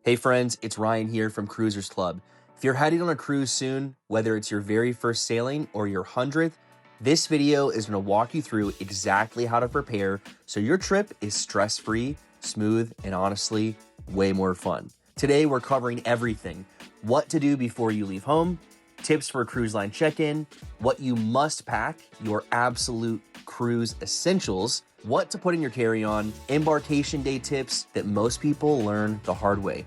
Hey friends, it's Ryan here from Cruisers Club. If you're heading on a cruise soon, whether it's your very first sailing or your 100th, this video is going to walk you through exactly how to prepare so your trip is stress-free, smooth, and honestly, way more fun. Today, we're covering everything: what to do before you leave home, tips for cruise line check-in, what you must pack, your absolute cruise essentials, what to put in your carry-on, embarkation day tips that most people learn the hard way.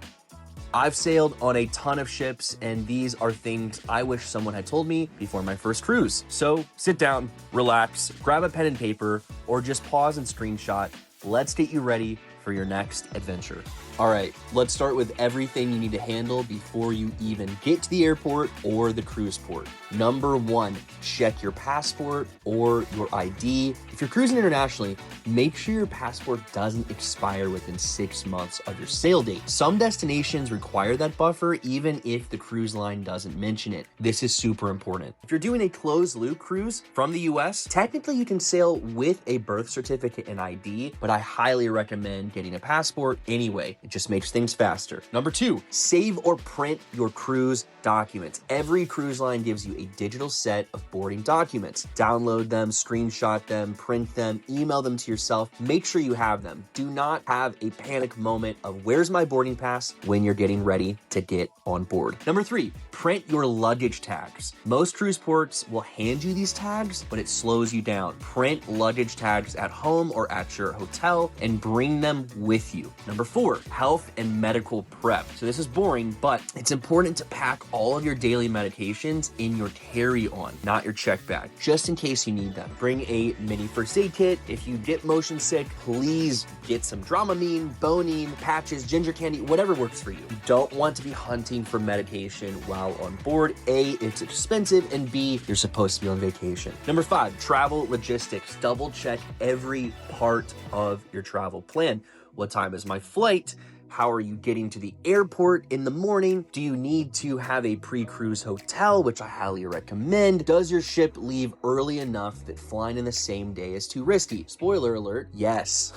I've sailed on a ton of ships, and these are things I wish someone had told me before my first cruise. So sit down, relax, grab a pen and paper, or just pause and screenshot. Let's get you ready for your next adventure. All right, let's start with everything you need to handle before you even get to the airport or the cruise port. Number one, check your passport or your ID. If you're cruising internationally, make sure your passport doesn't expire within 6 months of your sail date. Some destinations require that buffer even if the cruise line doesn't mention it. This is super important. If you're doing a closed loop cruise from the US, technically you can sail with a birth certificate and ID, but I highly recommend getting a passport anyway. It just makes things faster. Number two, save or print your cruise documents. Every cruise line gives you a digital set of boarding documents. Download them, screenshot them, print them, email them to yourself. Make sure you have them. Do not have a panic moment of where's my boarding pass when you're getting ready to get on board. Number three, print your luggage tags. Most cruise ports will hand you these tags, but it slows you down. Print luggage tags at home or at your hotel and bring them with you. Number four, health and medical prep. So this is boring, but it's important to pack all of your daily medications in your carry-on, not your check bag, just in case you need them. Bring a mini first aid kit. If you get motion sick, please get some Dramamine, Bonine, patches, ginger candy, whatever works for you. You don't want to be hunting for medication while on board. A, it's expensive, and B, you're supposed to be on vacation. Number five, travel logistics. Double check every part of your travel plan. What time is my flight? How are you getting to the airport in the morning? Do you need to have a pre-cruise hotel, which I highly recommend? Does your ship leave early enough that flying in the same day is too risky? Spoiler alert, yes.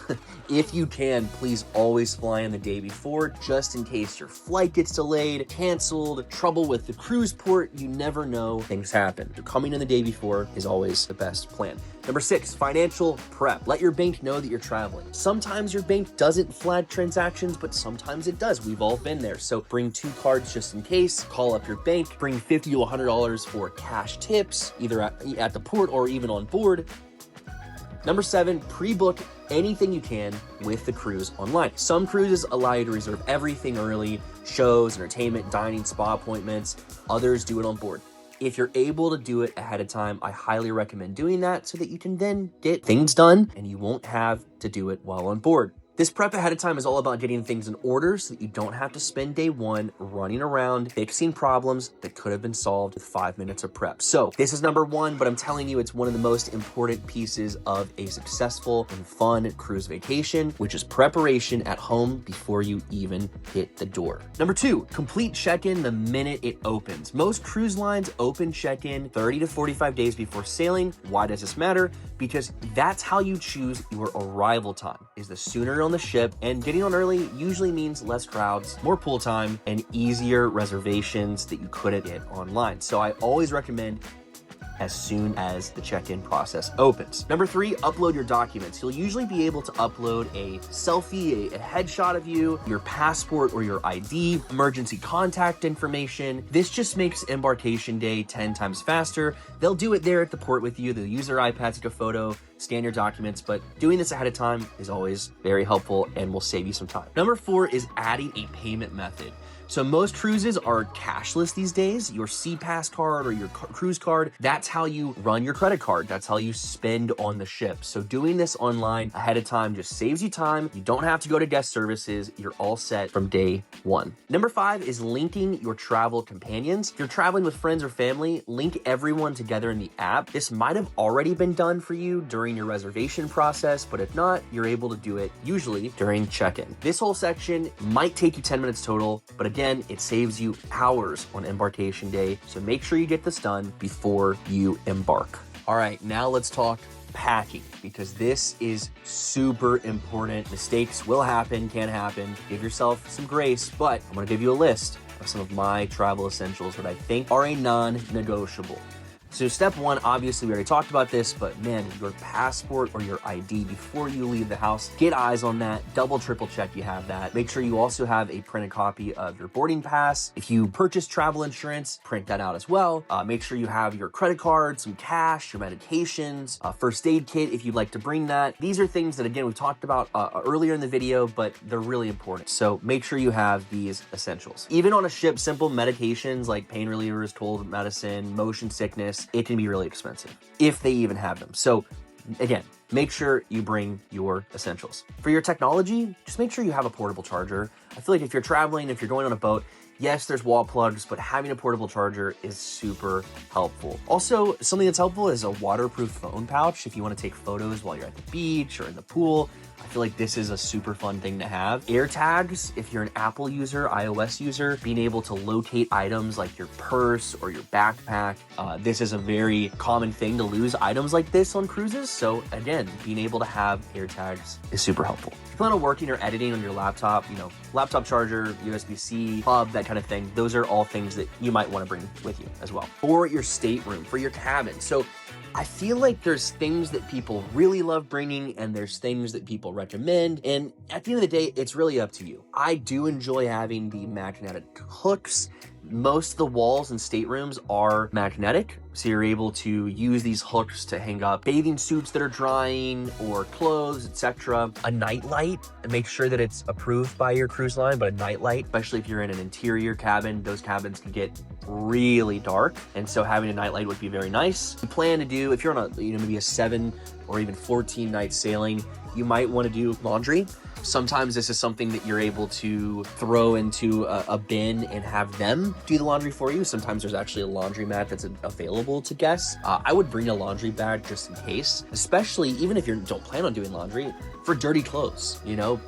If you can, please always fly in the day before, just in case your flight gets delayed, canceled, trouble with the cruise port. You never know, things happen. So coming in the day before is always the best plan. Number six, financial prep. Let your bank know that you're traveling. Sometimes your bank doesn't flag transactions, but sometimes it does. We've all been there. So bring 2 cards just in case. Call up your bank. Bring $50 to $100 for cash tips, either at the port or even on board. Number seven, pre-book anything you can with the cruise online. Some cruises allow you to reserve everything early: shows, entertainment, dining, spa appointments. Others do it on board. If you're able to do it ahead of time, I highly recommend doing that so that you can then get things done and you won't have to do it while on board. This prep ahead of time is all about getting things in order so that you don't have to spend day one running around fixing problems that could have been solved with 5 minutes of prep. So this is number one, but I'm telling you, it's one of the most important pieces of a successful and fun cruise vacation, which is preparation at home before you even hit the door. Number two, complete check-in the minute it opens. Most cruise lines open check-in 30 to 45 days before sailing. Why does this matter? Because that's how you choose your arrival time, is the sooner you're on the ship, and getting on early usually means less crowds, more pool time, and easier reservations that you couldn't get online. So I always recommend as soon as the check-in process opens. Number three, upload your documents. You'll usually be able to upload a selfie, a headshot of you, your passport or your ID, emergency contact information. This just makes embarkation day 10 times faster. They'll do it there at the port with you. They'll use their iPad to take a photo, scan your documents, but doing this ahead of time is always very helpful and will save you some time. Number four is adding a payment method. So most cruises are cashless these days. Your SeaPass card or your cruise card, that's how you run your credit card. That's how you spend on the ship. So doing this online ahead of time just saves you time. You don't have to go to guest services. You're all set from day one. Number five is linking your travel companions. If you're traveling with friends or family, link everyone together in the app. This might have already been done for you during your reservation process, but if not, you're able to do it usually during check-in. This whole section might take you 10 minutes total, but again, it saves you hours on embarkation day. So make sure you get this done before you embark. All right, now let's talk packing, because this is super important. Mistakes will happen, can happen. Give yourself some grace, but I'm gonna give you a list of some of my travel essentials that I think are a non-negotiable. So step one, obviously we already talked about this, but man, your passport or your ID before you leave the house, get eyes on that, double, triple check you have that. Make sure you also have a printed copy of your boarding pass. If you purchase travel insurance, print that out as well. Make sure you have your credit card, some cash, your medications, a first aid kit if you'd like to bring that. These are things that, again, we talked about earlier in the video, but they're really important. So make sure you have these essentials. Even on a ship, simple medications like pain relievers, cold medicine, motion sickness, it can be really expensive if they even have them. So again, make sure you bring your essentials. For your technology, just make sure you have a portable charger. I feel like if you're traveling, if you're going on a boat, yes, there's wall plugs, but having a portable charger is super helpful. Also, something that's helpful is a waterproof phone pouch if you want to take photos while you're at the beach or in the pool. I feel like this is a super fun thing to have. Air tags, if you're an Apple user, iOS user, being able to locate items like your purse or your backpack. This is a very common thing to lose items like this on cruises. So again, being able to have air tags is super helpful. If you plan on working or editing on your laptop, laptop charger, USB-C, hub, that kind of thing, those are all things that you might want to bring with you as well. For your stateroom, for your cabin. So I feel like there's things that people really love bringing and there's things that people recommend. And at the end of the day, it's really up to you. I do enjoy having the magnetic hooks. Most of the walls in staterooms are magnetic, so you're able to use these hooks to hang up bathing suits that are drying or clothes, etc. A night light, and make sure that it's approved by your cruise line, but a night light, especially if you're in an interior cabin, those cabins can get really dark, and so having a night light would be very nice. You plan to do, if you're on a maybe a 7 or even 14 night sailing, you might want to do laundry. Sometimes this is something that you're able to throw into a bin and have them do the laundry for you. Sometimes there's actually a laundromat that's available to guests. I would bring a laundry bag just in case, especially even if you don't plan on doing laundry, for dirty clothes.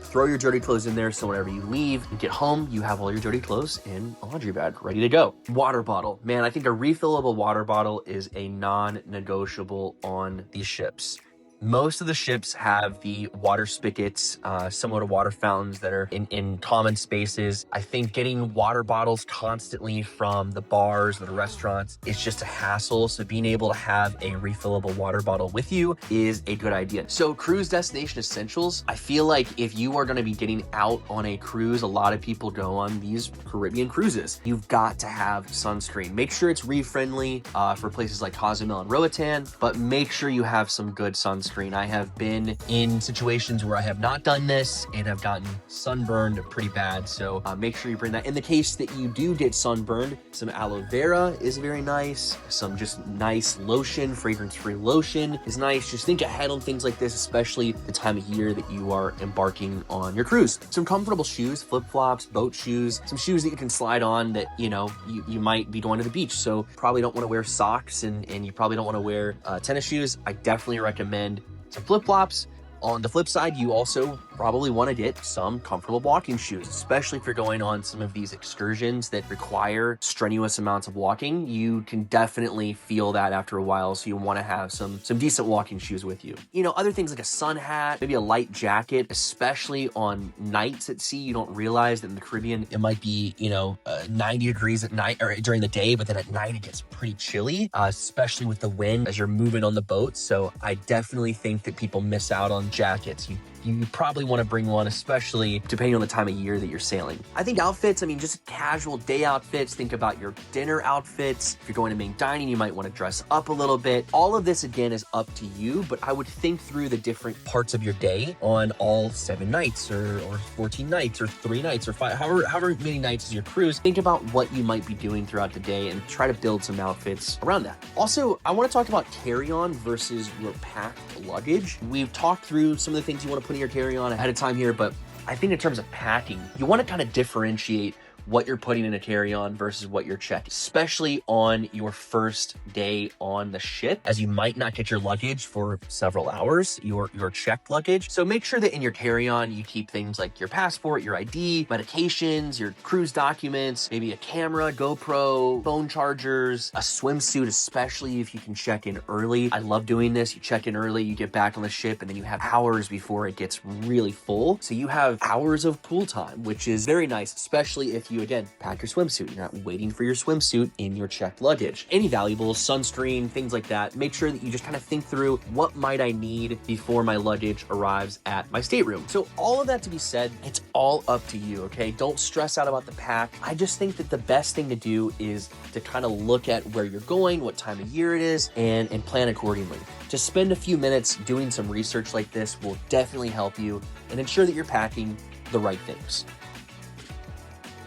Throw your dirty clothes in there so whenever you leave and get home, you have all your dirty clothes in a laundry bag ready to go. Water bottle. Man, I think a refillable water bottle is a non-negotiable on these ships. Most of the ships have the water spigots, similar to water fountains that are in common spaces. I think getting water bottles constantly from the bars or the restaurants is just a hassle. So being able to have a refillable water bottle with you is a good idea. So cruise destination essentials. I feel like if you are going to be getting out on a cruise, a lot of people go on these Caribbean cruises. You've got to have sunscreen. Make sure it's reef friendly for places like Cozumel and Roatan, but make sure you have some good sunscreen. I have been in situations where I have not done this and have gotten sunburned pretty bad. So make sure you bring that. In the case that you do get sunburned, some aloe vera is very nice. Some just nice lotion, fragrance-free lotion is nice. Just think ahead on things like this, especially the time of year that you are embarking on your cruise. Some comfortable shoes, flip-flops, boat shoes, some shoes that you can slide on that, you might be going to the beach. So probably don't want to wear socks and you probably don't want to wear tennis shoes. I definitely recommend some flip-flops. On the flip side, you also probably want to get some comfortable walking shoes, especially if you're going on some of these excursions that require strenuous amounts of walking. You can definitely feel that after a while, so you want to have some decent walking shoes with you. Other things like a sun hat, maybe a light jacket, especially on nights at sea. You don't realize that in the Caribbean, it might be, 90 degrees at night or during the day, but then at night it gets pretty chilly, especially with the wind as you're moving on the boat. So I definitely think that people miss out on jackets. You probably want to bring one, especially depending on the time of year that you're sailing. I think outfits, just casual day outfits. Think about your dinner outfits. If you're going to main dining, you might want to dress up a little bit. All of this, again, is up to you, but I would think through the different parts of your day on all 7 nights or 14 nights or 3 nights or 5, however many nights is your cruise. Think about what you might be doing throughout the day and try to build some outfits around that. Also, I want to talk about carry-on versus your packed luggage. We've talked through some of the things you want to put in your carry-on ahead of time here, but I think in terms of packing, you want to kind of differentiate what you're putting in a carry-on versus what you're checking, especially on your first day on the ship, as you might not get your luggage for several hours, your checked luggage. So make sure that in your carry-on, you keep things like your passport, your ID, medications, your cruise documents, maybe a camera, GoPro, phone chargers, a swimsuit, especially if you can check in early. I love doing this. You check in early, you get back on the ship, and then you have hours before it gets really full. So you have hours of pool time, which is very nice, especially if you, again, pack your swimsuit. You're not waiting for your swimsuit in your checked luggage. Any valuables, sunscreen, things like that, make sure that you just kind of think through what might I need before my luggage arrives at my stateroom. So all of that to be said, it's all up to you, okay? Don't stress out about the pack. I just think that the best thing to do is to kind of look at where you're going, what time of year it is, and plan accordingly. Just spend a few minutes doing some research like this will definitely help you and ensure that you're packing the right things.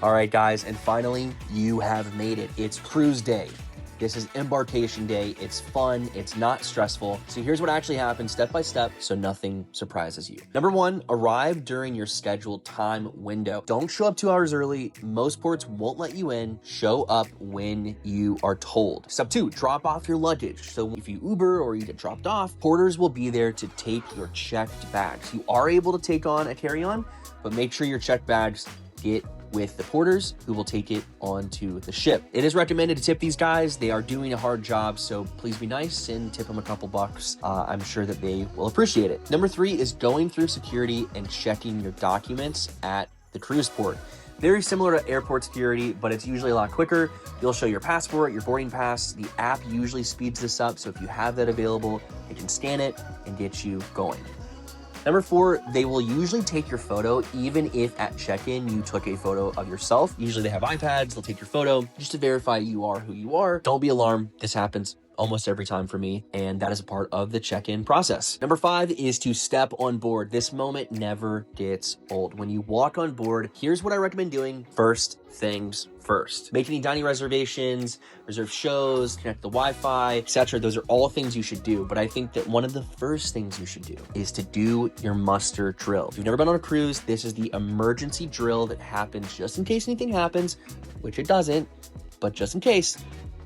All right, guys, and finally, you have made it. It's cruise day. This is embarkation day. It's fun. It's not stressful. So here's what actually happens step by step so nothing surprises you. Number one, arrive during your scheduled time window. Don't show up 2 hours early. Most ports won't let you in. Show up when you are told. Step two, drop off your luggage. So if you Uber or you get dropped off, porters will be there to take your checked bags. You are able to take on a carry-on, but make sure your checked bags get with the porters who will take it onto the ship. It is recommended to tip these guys. They are doing a hard job, so please be nice and tip them a couple bucks. I'm sure that they will appreciate it. Number three is going through security and checking your documents at the cruise port. Very similar to airport security, but it's usually a lot quicker. You'll show your passport, your boarding pass. The app usually speeds this up, so if you have that available, it can scan it and get you going. Number four, they will usually take your photo, even if at check-in you took a photo of yourself. Usually they have iPads, they'll take your photo just to verify you are who you are. Don't be alarmed, this happens almost every time for me, and that is a part of the check-in process. Number five is to step on board. This moment never gets old. When you walk on board, here's what I recommend doing. First things first. Make any dining reservations, reserve shows, connect the Wi-Fi, etc. Those are all things you should do, but I think that one of the first things you should do is to do your muster drill. If you've never been on a cruise, this is the emergency drill that happens just in case anything happens, which it doesn't, but just in case.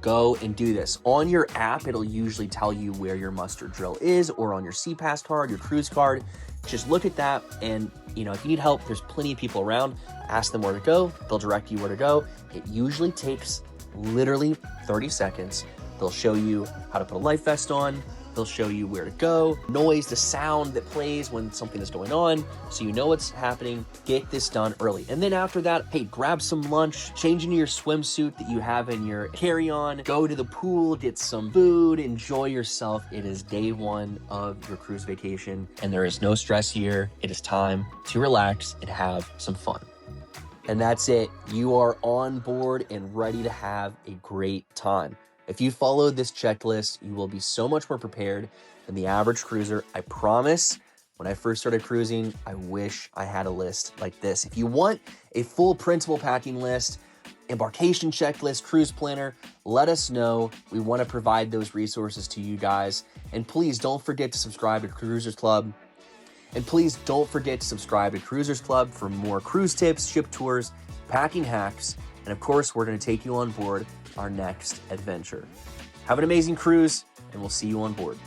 Go and do this. On your app, it'll usually tell you where your muster drill is, or on your SeaPass card, your cruise card. Just look at that, and if you need help, there's plenty of people around. Ask them where to go. They'll direct you where to go. It usually takes literally 30 seconds. They'll show you how to put a life vest on. They'll show you where to go, noise, the sound that plays when something is going on, so you know what's happening. Get this done early. And then after that, hey, grab some lunch, change into your swimsuit that you have in your carry-on, go to the pool, get some food, enjoy yourself. It is day one of your cruise vacation, and there is no stress here. It is time to relax and have some fun. And that's it. You are on board and ready to have a great time. If you follow this checklist, you will be so much more prepared than the average cruiser. I promise, when I first started cruising, I wish I had a list like this. If you want a full principal packing list, embarkation checklist, cruise planner, let us know. We want to provide those resources to you guys. And please don't forget to subscribe to Cruisers Club. And please don't forget to subscribe to Cruisers Club for more cruise tips, ship tours, packing hacks, and of course, we're going to take you on board our next adventure. Have an amazing cruise, and we'll see you on board.